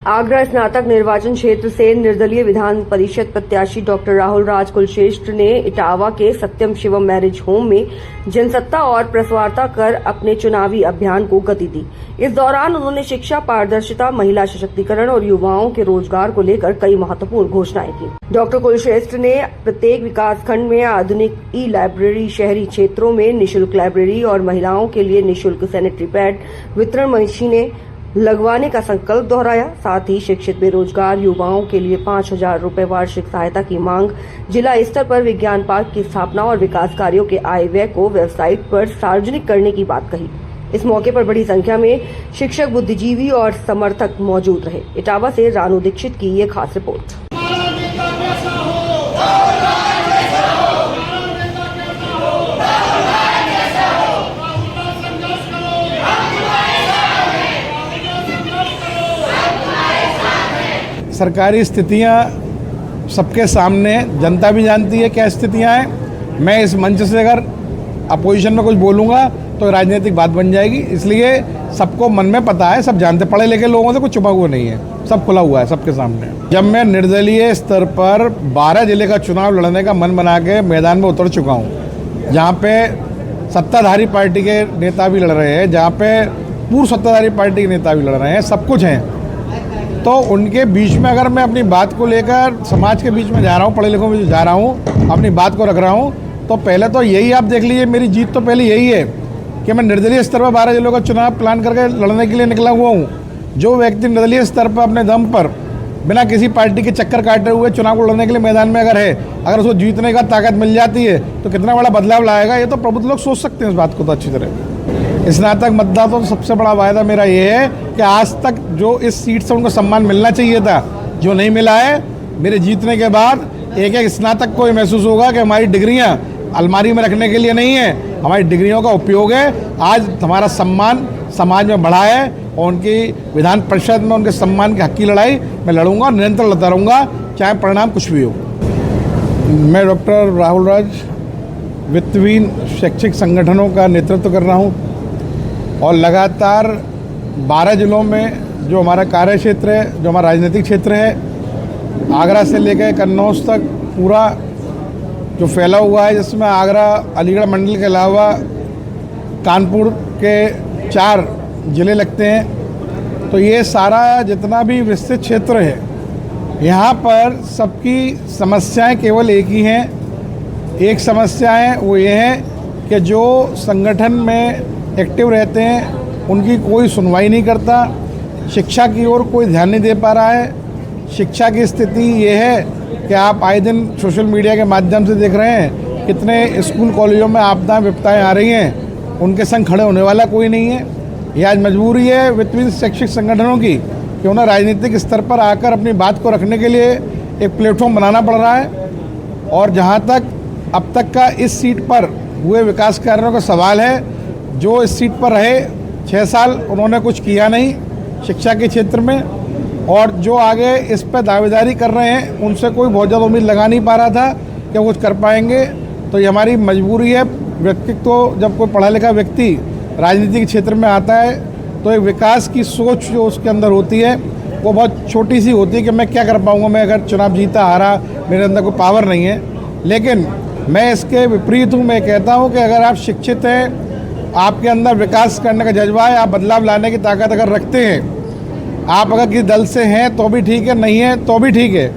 आगरा स्नातक निर्वाचन क्षेत्र से निर्दलीय विधान परिषद प्रत्याशी डॉक्टर राहुल राज कुलश्रेष्ठ ने इटावा के सत्यम शिवम मैरिज होम में जनसत्ता और प्रसवार्ता कर अपने चुनावी अभियान को गति दी। इस दौरान उन्होंने शिक्षा, पारदर्शिता, महिला सशक्तिकरण और युवाओं के रोजगार को लेकर कई महत्वपूर्ण घोषणाएं की। डॉक्टर कुलश्रेष्ठ ने प्रत्येक विकासखंड में आधुनिक ई लाइब्रेरी, शहरी क्षेत्रों में निःशुल्क लाइब्रेरी और महिलाओं के लिए निःशुल्क सैनिटरी पैड वितरण मशीनें लगवाने का संकल्प दोहराया। साथ ही शिक्षित बेरोजगार युवाओं के लिए 5,000 रुपए वार्षिक सहायता की मांग, जिला स्तर पर विज्ञान पार्क की स्थापना और विकास कार्यों के आय व्यय को वेबसाइट पर सार्वजनिक करने की बात कही। इस मौके पर बड़ी संख्या में शिक्षक, बुद्धिजीवी और समर्थक मौजूद रहे। इटावा से रानू दीक्षित की ये खास रिपोर्ट। सरकारी स्थितियां सबके सामने, जनता भी जानती है क्या स्थितियां हैं। मैं इस मंच से अगर अपोजिशन में कुछ बोलूँगा तो राजनीतिक बात बन जाएगी, इसलिए सबको मन में पता है, सब जानते, पढ़े लिखे लोगों से कुछ छुपा हुआ नहीं है, सब खुला हुआ है सबके सामने। जब मैं निर्दलीय स्तर पर 12 जिले का चुनाव लड़ने का मन बना के मैदान में उतर चुका हूँ, जहाँ पे सत्ताधारी पार्टी के नेता भी लड़ रहे हैं, जहाँ पे पूर्व सत्ताधारी पार्टी के नेता भी लड़ रहे हैं, सब कुछ हैं, तो उनके बीच में अगर मैं अपनी बात को लेकर समाज के बीच में जा रहा हूँ, पढ़े लिखों में जा रहा हूँ, अपनी बात को रख रहा हूँ, तो पहले तो यही आप देख लीजिए, मेरी जीत तो पहले यही है कि मैं निर्दलीय स्तर पर 12 जिलों का चुनाव प्लान करके लड़ने के लिए निकला हुआ हूँ। जो व्यक्ति निर्दलीय स्तर पर अपने दम पर बिना किसी पार्टी के चक्कर काटे हुए चुनाव को लड़ने के लिए मैदान में अगर है, अगर उसको जीतने का ताकत मिल जाती है तो कितना बड़ा बदलाव लाएगा, ये तो प्रबुद्ध लोग सोच सकते हैं इस बात को तो अच्छी तरह। स्नातक मतदाताओं तो सबसे बड़ा वायदा मेरा ये है कि आज तक जो इस सीट से उनको सम्मान मिलना चाहिए था, जो नहीं मिला है, मेरे जीतने के बाद एक एक स्नातक को ये महसूस होगा कि हमारी डिग्रियां अलमारी में रखने के लिए नहीं है, हमारी डिग्रियों का उपयोग है। आज हमारा सम्मान समाज में बढ़ा है और उनकी विधान परिषद में उनके सम्मान की हक की लड़ाई मैं लड़ूंगा, निरंतर लड़ता रहूँगा, चाहे परिणाम कुछ भी हो। मैं डॉक्टर राहुल राज वित्तहीन शैक्षिक संगठनों का नेतृत्व कर रहा हूँ और लगातार 12 जिलों में जो हमारा कार्य क्षेत्र है, जो हमारा राजनीतिक क्षेत्र है, आगरा से लेकर कन्नौज तक पूरा जो फैला हुआ है, जिसमें आगरा अलीगढ़ मंडल के अलावा कानपुर के 4 ज़िले लगते हैं, तो ये सारा जितना भी विस्तृत क्षेत्र है, यहाँ पर सबकी समस्याएं केवल एक ही हैं। एक समस्या है वो ये है कि जो संगठन में एक्टिव रहते हैं उनकी कोई सुनवाई नहीं करता, शिक्षा की ओर कोई ध्यान नहीं दे पा रहा है। शिक्षा की स्थिति ये है कि आप आए दिन सोशल मीडिया के माध्यम से देख रहे हैं कितने स्कूल कॉलेजों में आपदाएं विपदाएं आ रही हैं, उनके संग खड़े होने वाला कोई नहीं है। ये आज मजबूरी है वित्तहीन शैक्षिक संगठनों की कि उन्हें राजनीतिक स्तर पर आकर अपनी बात को रखने के लिए एक प्लेटफॉर्म बनाना पड़ रहा है। और जहाँ तक अब तक का इस सीट पर हुए विकास कार्यों का सवाल है, जो इस सीट पर रहे 6 साल उन्होंने कुछ किया नहीं शिक्षा के क्षेत्र में, और जो आगे इस पर दावेदारी कर रहे हैं उनसे कोई बहुत ज़्यादा उम्मीद लगा नहीं पा रहा था कि वो कुछ कर पाएंगे। तो ये हमारी मजबूरी है। व्यक्तित्व तो जब कोई पढ़ा लिखा व्यक्ति राजनीति के क्षेत्र में आता है तो एक विकास की सोच जो उसके अंदर होती है वो बहुत छोटी सी होती है कि मैं क्या कर पाऊँगा, मैं अगर चुनाव जीता हारा मेरे अंदर कोई पावर नहीं है। लेकिन मैं इसके विपरीत हूँ। मैं कहता हूँ कि अगर आप शिक्षित हैं, आपके अंदर विकास करने का जज्बा है, आप बदलाव लाने की ताकत अगर रखते हैं, आप अगर किसी दल से हैं तो भी ठीक है, नहीं है तो भी ठीक है।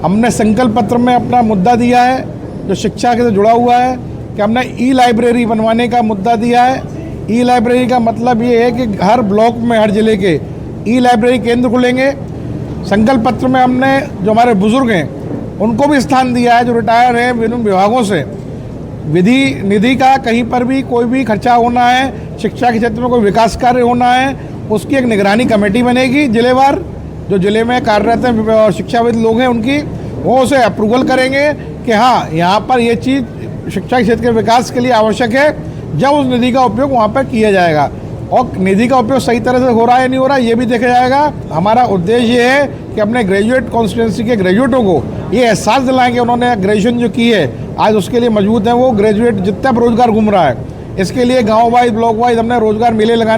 हमने संकल्प पत्र में अपना मुद्दा दिया है जो शिक्षा से जुड़ा हुआ है कि हमने ई लाइब्रेरी बनवाने का मुद्दा दिया है। ई लाइब्रेरी का मतलब ये है कि हर ब्लॉक में, हर जिले के ई लाइब्रेरी केंद्र खुलेंगे। संकल्प पत्र में हमने जो हमारे बुजुर्ग हैं उनको भी स्थान दिया है, जो रिटायर हैं विभिन्न विभागों से। विधि निधि का कहीं पर भी कोई भी खर्चा होना है, शिक्षा के क्षेत्र में कोई विकास कार्य होना है, उसकी एक निगरानी कमेटी बनेगी जिलेवार, जो जिले में कार्यरत हैं और शिक्षाविद लोग हैं उनकी, वो उसे अप्रूवल करेंगे कि हाँ यहाँ पर ये चीज़ शिक्षा क्षेत्र के विकास के लिए आवश्यक है। जब उस निधि का उपयोग वहाँ पर किया जाएगा और निधि का उपयोग सही तरह से हो रहा है या नहीं हो रहा है ये भी देखा जाएगा। हमारा उद्देश्य ये है कि अपने ग्रेजुएट कॉन्स्टिट्यूंसी के ग्रेजुएटों को ये एहसास दिलाएंगे, उन्होंने ग्रेजुएशन जो की है आज उसके लिए मजबूत है। वो ग्रेजुएट जितना रोजगार घूम रहा है, इसके लिए गाँव वाइज, ब्लॉक वाइज हमने रोजगार मेले लगाने